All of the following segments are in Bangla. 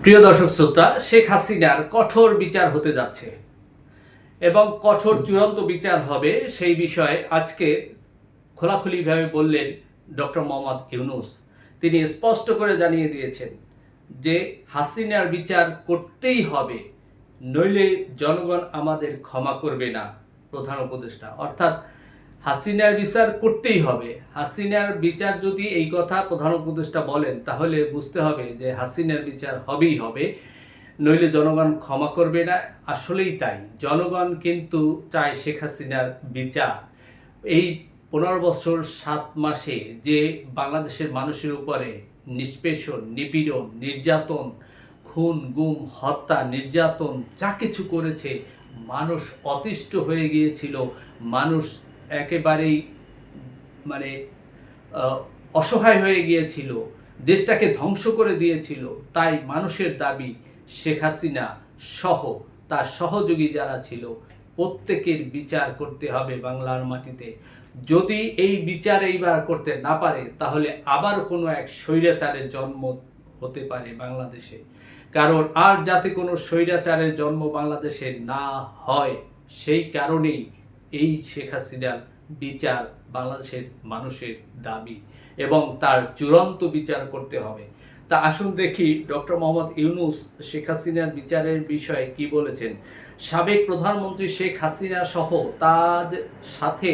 প্রিয় দর্শক শ্রোতা, শেখ হাসিনার কঠোর বিচার হতে যাচ্ছে এবং কঠোর চূড়ান্ত বিচার হবে সেই বিষয়ে আজকে খোলাখুলিভাবে বললেন ডক্টর মোহাম্মদ ইউনূস। তিনি স্পষ্ট করে জানিয়ে দিয়েছেন যে হাসিনার বিচার করতেই হবে, নইলে জনগণ আমাদের ক্ষমা করবে না। প্রধান উপদেষ্টা অর্থাৎ হাসিনার বিচার করতেই হবে। হাসিনার বিচার যদি এই কথা প্রধান উপদেষ্টা বলেন, তাহলে বুঝতে হবে যে হাসিনার বিচার হবেই হবে, নইলে জনগণ ক্ষমা করবে না। আসলেই তাই, জনগণ কিন্তু চায় শেখ হাসিনার বিচার। এই 15 বছর 7 মাসে যে বাংলাদেশের মানুষের উপরে নিষ্পেষণ, নিপীড়ন, নির্যাতন, খুন, গুম, হত্যা, নির্যাতন যা কিছু করেছে, মানুষ অতিষ্ঠ হয়ে গিয়েছিল। মানুষ একেবারেই মানে অসহায় হয়ে গিয়েছিল, দেশটাকে ধ্বংস করে দিয়েছিল। তাই মানুষের দাবি শেখ হাসিনা সহ তার সহযোগী যারা ছিল প্রত্যেকের বিচার করতে হবে বাংলার মাটিতে। যদি এই বিচার এইবার করতে না পারে, তাহলে আবার কোনো এক স্বৈরাচারের জন্ম হতে পারে বাংলাদেশে। কারণ আর যাতে কোনো স্বৈরাচারের জন্ম বাংলাদেশে না হয়, সেই কারণেই এই শেখ হাসিনার বিচার বাংলাদেশের মানুষের দাবি এবং তার চূড়ান্ত বিচার করতে হবে। তা আসুন দেখি ডক্টর মোহাম্মদ ইউনূস শেখ হাসিনার বিচারের বিষয়ে কি বলেছেন। সাবেক প্রধানমন্ত্রী শেখ হাসিনা সহ তার সাথে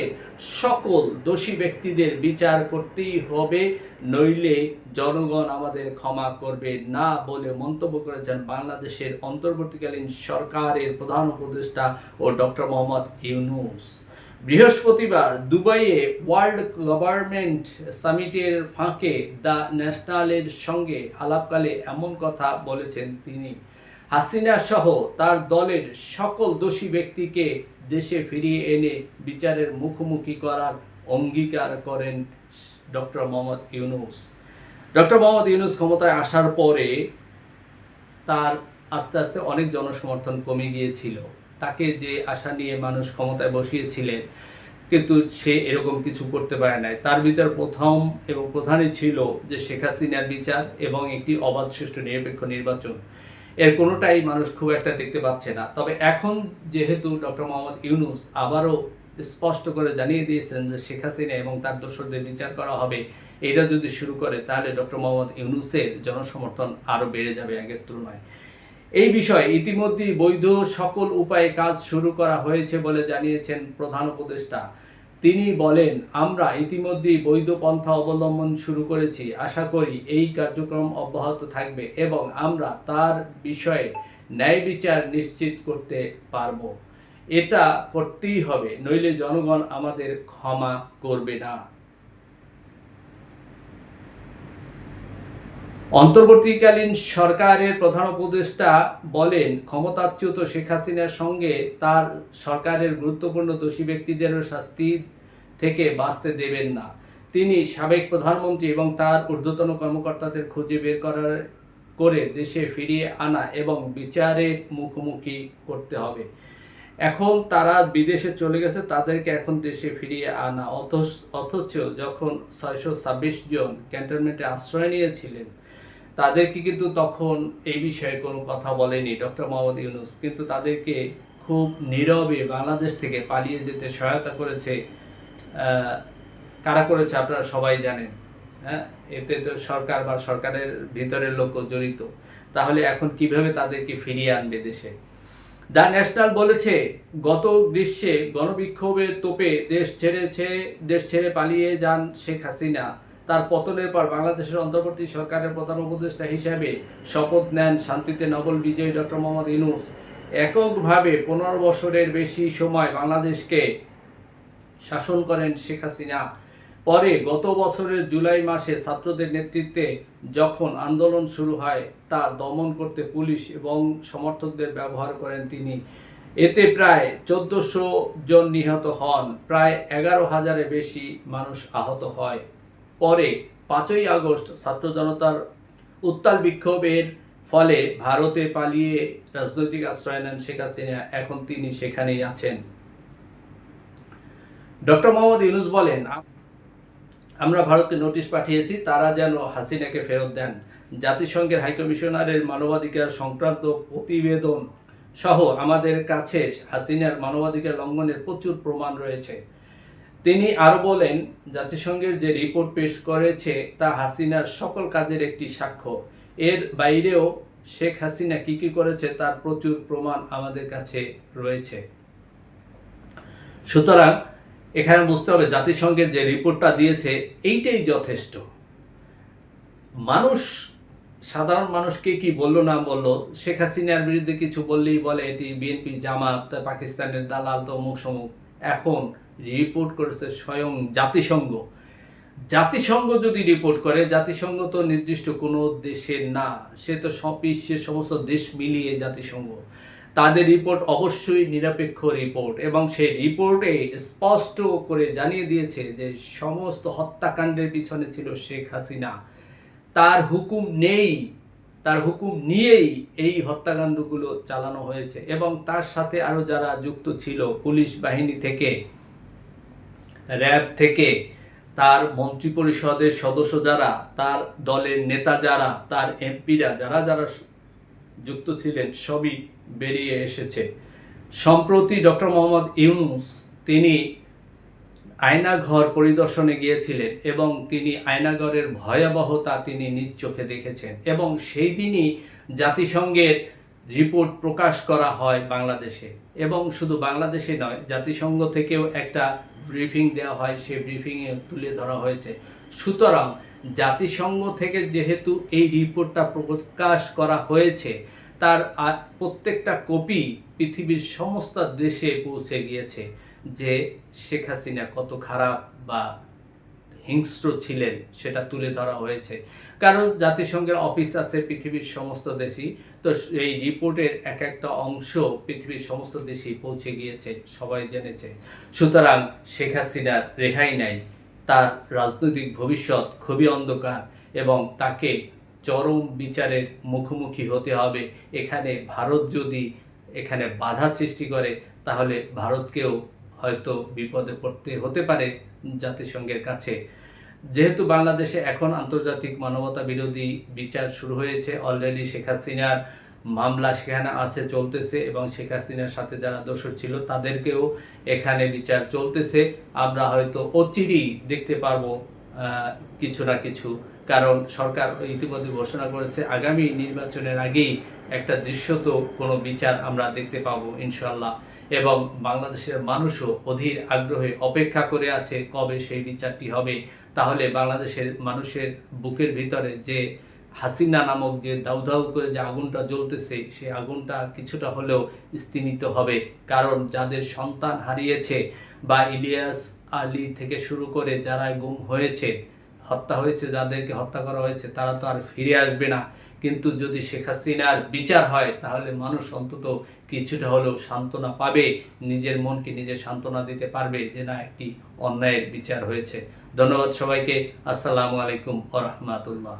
সকল দোষী ব্যক্তিদের বিচার করতেই হবে, নইলে জনগণ আমাদের ক্ষমা করবে না বলে মন্তব্য করেছেন বাংলাদেশের অন্তর্বর্তীকালীন সরকারের প্রধান উপদেষ্টা ও ডক্টর মোহাম্মদ ইউনূস। বৃহস্পতিবার দুবাইয়ে ওয়ার্ল্ড গভর্নমেন্ট সামিটের ফাঁকে দ্য ন্যাশনালের সঙ্গে আলাপকালে এমন কথা বলেছেন তিনি। হাসিনা সহ তার দলের সকল দোষী ব্যক্তিকে দেশে ফিরিয়ে এনে বিচারের মুখোমুখি করার অঙ্গীকার করেন ডক্টর মোহাম্মদ ইউনূস। ডক্টর মোহাম্মদ ইউনূস ক্ষমতায় আসার পরে তার আস্তে আস্তে অনেক জনসমর্থন কমে গিয়েছিল। তাকে যে আশা নিয়ে মানুষ ক্ষমতায় বসিয়েছিলেন, কিন্তু সে এরকম কিছু করতে পারে নাই। তার ভিতর প্রথম এবং প্রধানই ছিল যে শেখ হাসিনার বিচার এবং একটি অবাধ, সুষ্ঠু, নিরপেক্ষ নির্বাচন। এর কোনোটাই মানুষ খুব একটা দেখতে পাচ্ছে না। তবে এখন যেহেতু ডক্টর মোহাম্মদ ইউনূস আবারও স্পষ্ট করে জানিয়ে দিয়েছেন যে শেখ হাসিনা এবং তার দোসরদের বিচার করা হবে, এটা যদি শুরু করে, তাহলে ডক্টর মোহাম্মদ ইউনূসের জনসমর্থন আরও বেড়ে যাবে আগের তুলনায়। এই বিষয়ে ইতিমধ্যেই বৈধ সকল উপায়ে কাজ শুরু করা হয়েছে বলে জানিয়েছেন প্রধান উপদেষ্টা। তিনি বলেন, আমরা ইতিমধ্যেই বৈধ পন্থা অবলম্বন শুরু করেছি। আশা করি এই কার্যক্রম অব্যাহত থাকবে এবং আমরা তার বিষয়ে ন্যায় বিচার নিশ্চিত করতে পারব। এটা করতেই হবে, নইলে জনগণ আমাদের ক্ষমা করবে না। অন্তর্বর্তীকালীন সরকারের প্রধান উপদেষ্টা বলেন, ক্ষমতাচ্যুত শেখ হাসিনার সঙ্গে তার সরকারের গুরুত্বপূর্ণ দোষী ব্যক্তিদেরও শাস্তি থেকে বাঁচতে দেবেন না। তিনি সাবেক প্রধানমন্ত্রী এবং তার ঊর্ধ্বতন কর্মকর্তাদের খুঁজে বের করে দেশে ফিরিয়ে আনা এবং বিচারের মুখোমুখি করতে হবে। এখন তারা বিদেশে চলে গেছে, তাদেরকে এখন দেশে ফিরিয়ে আনা। অথচ যখন 626 জন ক্যান্টনমেন্টে আশ্রয় নিয়েছিলেন, তাদেরকে কিন্তু তখন এই বিষয়ে কোনো কথা বলেনি ডক্টর মোহাম্মদ ইউনূস। কিন্তু তাদেরকে খুব নীরবে বাংলাদেশ থেকে পালিয়ে যেতে সহায়তা করেছে। কারা করেছে আপনারা সবাই জানেন। হ্যাঁ, এতে তো সরকার বা সরকারের ভিতরের লোকও জড়িত। তাহলে এখন কিভাবে তাদেরকে ফিরিয়ে আনবে দেশে? দ্য ন্যাশনাল বলেছে, গত গ্রীষ্মে গণবিক্ষোভের তোপে দেশ ছেড়ে পালিয়ে যান শেখ হাসিনা। তার পতনের পর বাংলাদেশের অন্তর্বর্তী সরকারের প্রধান উপদেষ্টা হিসেবে শপথ নেন শান্তিতে নোবেল বিজয়ী ডক্টর মোহাম্মদ ইউনূস। এককভাবে 15 বছরের বেশি সময় বাংলাদেশকে শাসন করেন শেখ হাসিনা। পরে গত বছরের জুলাই মাসে ছাত্রদের নেতৃত্বে যখন আন্দোলন শুরু হয়, তা দমন করতে পুলিশ এবং সমর্থকদের ব্যবহার করেন তিনি। এতে প্রায় 1400 জন নিহত হন, প্রায় 11,000-এর বেশি মানুষ আহত হয়। পরে 5ই আগস্ট ছাত্র জনতার উত্তাল বিক্ষোভের ফলে ভারতে পালিয়ে রাজনৈতিক আশ্রয় নেন শেখ হাসিনা। এখন তিনি সেখানেই আছেন। ডক্টর মোহাম্মদ ইউনূস বলেন, আমরা ভারতকে নোটিশ পাঠিয়েছি, তারা যেন হাসিনাকে ফেরত দেন। জাতিসংঘের হাইকমিশনারের মানবাধিকার সংক্রান্ত প্রতিবেদন সহ আমাদের কাছে হাসিনার মানবাধিকার লঙ্ঘনের প্রচুর প্রমাণ রয়েছে। তিনি আরও বলেন, জাতিসংঘের যে রিপোর্ট পেশ করেছে তা হাসিনার সকল কাজের একটি সাক্ষ্য। এর বাইরেও শেখ হাসিনা কি কি করেছে তার প্রচুর প্রমাণ আমাদের কাছে রয়েছে। সুতরাং এখানে বুঝতে হবে জাতিসংঘের যে রিপোর্টটা দিয়েছে এইটাই যথেষ্ট। মানুষ, সাধারণ মানুষকে কি বললো না বললো, শেখ হাসিনার বিরুদ্ধে কিছু বললেই বলে এটি বিএনপি, জামাত, পাকিস্তানের দালাল, তমুক সমুক। এখন রিপোর্ট করেছে স্বয়ং জাতিসংঘ। জাতিসংঘ যদি রিপোর্ট করে, জাতিসংঘ তো নির্দিষ্ট কোনো দেশের না, সে তো সব বিশ্বের সমস্ত দেশ মিলিয়ে জাতিসংঘ। তাদের রিপোর্ট অবশ্যই নিরপেক্ষ রিপোর্ট, এবং সেই রিপোর্টে স্পষ্ট করে জানিয়ে দিয়েছে যে সমস্ত হত্যাকাণ্ডের পিছনে ছিল শেখ হাসিনা। তার হুকুম নেই, তার হুকুম নিয়েই এই হত্যাকাণ্ডগুলো চালানো হয়েছে। এবং তার সাথে আরও যারা যুক্ত ছিল, পুলিশ বাহিনী থেকে, র্যাব থেকে, তার মন্ত্রিপরিষদের সদস্য যারা, তার দলের নেতা যারা, তার এমপিরা যারা যারা যুক্ত ছিলেন, সবই বেরিয়ে এসেছে। সম্প্রতি ডক্টর মোহাম্মদ ইউনূস তিনি আয়নাঘর পরিদর্শনে গিয়েছিলেন এবং তিনি আয়নাঘরের ভয়াবহতা তিনি নিজ চোখে দেখেছেন, এবং সেই দিনই জাতিসংঘের রিপোর্ট প্রকাশ করা হয় বাংলাদেশে। এবং শুধু বাংলাদেশে নয়, জাতিসংঘ থেকেও একটা ব্রিফিং দেওয়া হয়, সেই ব্রিফিংয়ে তুলে ধরা হয়েছে। সুতরাং জাতিসংঘ থেকে যেহেতু এই রিপোর্টটা প্রকাশ করা হয়েছে, তার প্রত্যেকটা কপি পৃথিবীর সমস্ত দেশে পৌঁছে গিয়েছে যে শেখ হাসিনা কত খারাপ বা হিংস্র ছিলেন সেটা তুলে ধরা হয়েছে। কারণ জাতিসংঘের অফিস আছে পৃথিবীর সমস্ত দেশই, তো এই রিপোর্টের এক একটা অংশ পৃথিবীর সমস্ত দেশেই পৌঁছে গিয়েছে, সবাই জেনেছে। সুতরাং শেখ হাসিনার রেহাই নাই, তার রাজনৈতিক ভবিষ্যৎ খুবই অন্ধকার এবং তাকে চরম বিচারের মুখোমুখি হতে হবে। এখানে ভারত যদি এখানে বাধা সৃষ্টি করে, তাহলে ভারতকেও হয়তো বিপদে পড়তে হতে পারে জাতিসংঘের কাছে। যেহেতু বাংলাদেশে এখন আন্তর্জাতিক মানবতা বিরোধী বিচার শুরু হয়েছে, অলরেডি শেখ হাসিনার মামলা সেখানে আছে, চলতেছে, এবং শেখ হাসিনার সাথে যারা দোষর ছিল তাদেরকেও এখানে বিচার চলতেছে। আমরা হয়তো অচিরেই দেখতে পারবো কিছু না কিছু, কারণ সরকার ইতিমধ্যে ঘোষণা করেছে আগামী নির্বাচনের আগেই একটা দৃশ্যত কোনো বিচার আমরা দেখতে পাবো ইনশাল্লাহ। এবং বাংলাদেশের মানুষও অধীর আগ্রহে অপেক্ষা করে আছে কবে সেই বিচারটি হবে। তাহলে বাংলাদেশের মানুষের বুকের ভিতরে যে হাসিনা নামক যে দাউ দাউ করে যে আগুনটা জ্বলতেছে, সেই আগুনটা কিছুটা হলেও স্তিমিত হবে। কারণ যাদের সন্তান হারিয়েছে, বা ইলিয়াস আলী থেকে শুরু করে যারা গুম হয়েছে, হত্যা হয়েছে, যাদেরকে হত্যা করা হয়েছে, তারা তো আর ফিরে আসবে না। কিন্তু যদি শেখ হাসিনার বিচার হয়, তাহলে মানুষ অন্তত কিছুটা হলেও সান্ত্বনা পাবে, নিজের মনকে নিজে সান্ত্বনা দিতে পারবে যে না, একটি অন্যায়ের বিচার হয়েছে। ধন্যবাদ সবাইকে। আসসালামু আলাইকুম ওয়া রাহমাতুল্লাহ।